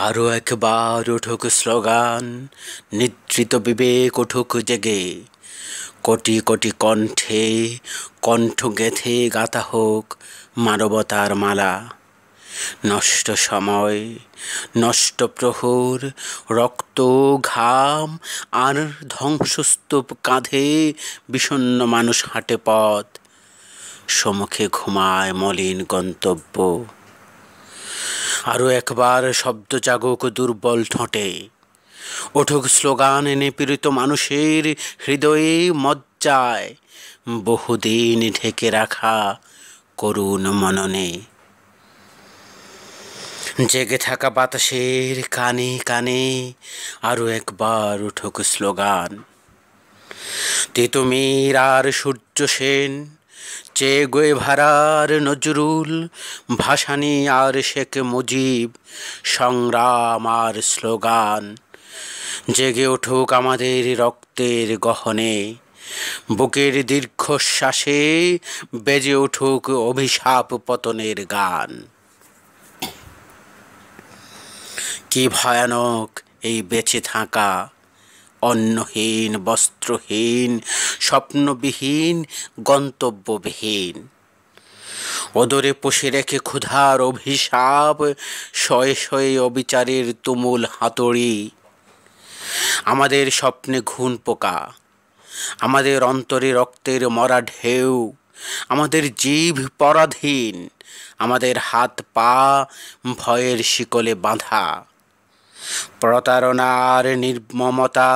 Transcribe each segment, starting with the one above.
আরো একবার উঠুক স্লোগান, নিদ্রিত বিবেক উঠুক জেগে, কোটি কোটি কণ্ঠে কণ্ঠ গেথে গাথা হোক মানবতার মালা। নষ্ট সময়, নষ্ট প্রহর, রক্ত ঘাম আর ধ্বংসস্তূপ কাঁধে বিষণ্ণ মানুষ হাঁটে পথ, সম্মুখে ঘুমায় মলিন গন্তব্য। আরো একবার শব্দ জাগুক দুর্বল ঠোঁটে, উঠুক স্লোগান নিপীড়িত মানুষের হৃদয়ে মজ্জায়, বহুদিন ঢেকে রাখা করুণ মননে। জেগে থাকা বাতাসের কানে কানে আরো একবার উঠুক স্লোগান। তিতুমির আর সূর্য সেন, চে গুয়েভারার নজরুল, ভাসানী আর শেখ মুজিব, সংগ্রাম আর স্লোগান। জেগে উঠুক আমাদের রক্তের গহনে, বুকের দীর্ঘশ্বাসে বেজে উঠুক অভিশাপ পতনের গান। কি ভয়ানক এই বেঁচে থাকা, অন্নহীন, বস্ত্রহীন, স্বপ্নবিহীন, গন্তব্যবিহীন। ওদরে পুষে রেখে ক্ষুধার অভিশাপ, শয়ে শয়ে অবিচারের তুমুল হাতুড়ি। আমাদের স্বপ্নে ঘুণ পোকা, আমাদের অন্তরে রক্তের মরা ঢেউ, আমাদের জিভ পরাধীন, আমাদের হাত পা ভয়ের শিকলে বাঁধা। প্রতারণার নির্মমতা,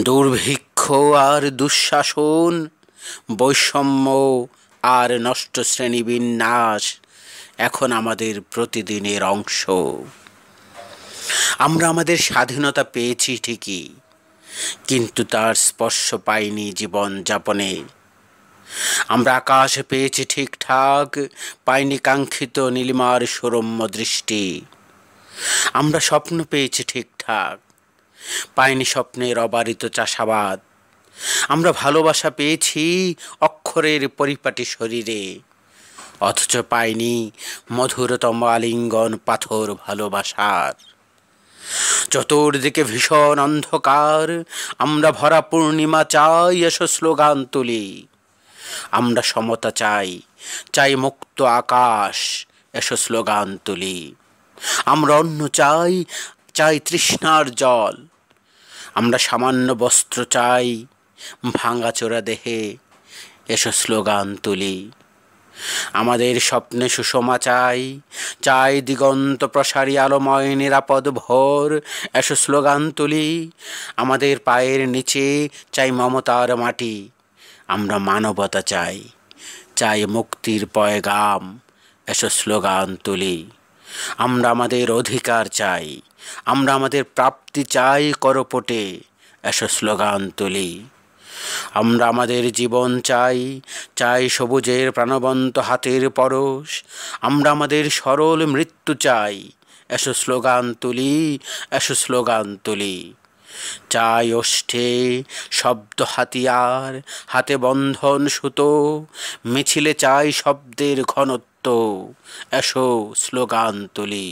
দুর্ভিক্ষ আর দুঃশাসন, বৈষম্য আর নষ্ট শ্রেণীবিন্যাস এখন আমাদের প্রতিদিনের অংশ। আমরা আমাদের স্বাধীনতা পেয়েছি ঠিকই, কিন্তু তার স্পর্শ পাইনি জীবন যাপনে। আমরা আকাশ পেয়েছি ঠিকঠাক, পাইনি কাঙ্ক্ষিত নীলিমার সৌরম্য দৃষ্টি। আমরা স্বপ্ন পেয়েছি ঠিকঠাক, পাইনি স্বপ্নের অবারিত চাষাবাদ। আমরা ভালোবাসা পেয়েছি অক্ষরের পরিপাটি শরীরে, অথচ পাইনি মধুরতম আলিঙ্গন পাথর ভালোবাসার। চতুর্দিকে ভীষণ অন্ধকার, আমরা ভরা পূর্ণিমা চাই, এসো স্লোগান তুলি। আমরা সমতা চাই, চাই মুক্ত আকাশ, এসো স্লোগান তুলি। আমরা অন্ন চাই, চাই তৃষ্ণার জল। আমরা সামান্য বস্ত্র চাই, ভাঙাচোরা দেহে, এসো স্লোগান তুলি। আমাদের স্বপ্নে সুষমা চাই, চাই দিগন্ত প্রসারী আলোময় নিরাপদ ভোর, এসো স্লোগান তুলি। আমাদের পায়ের নিচে চাই মমতার মাটি। আমরা মানবতা চাই, চাই মুক্তির পয়গাম, এসো স্লোগান তুলি। আমরা আমাদের অধিকার চাই, আমরা আমাদের প্রাপ্তি চাই করপটে, এসো স্লোগান তুলি। আমরা আমাদের জীবন চাই, চাই সবুজের প্রাণবন্ত হাতের পরশ। আমরা আমাদের সরল মৃত্যু চাই, এসো স্লোগান তুলি, এসো স্লোগান তুলি। চাই ওষ্ঠে শব্দ হাতিয়ার, হাতে বন্ধন সুতো, মিছিলে চাই শব্দের ঘনত্ব, এসো স্লোগান তুলি।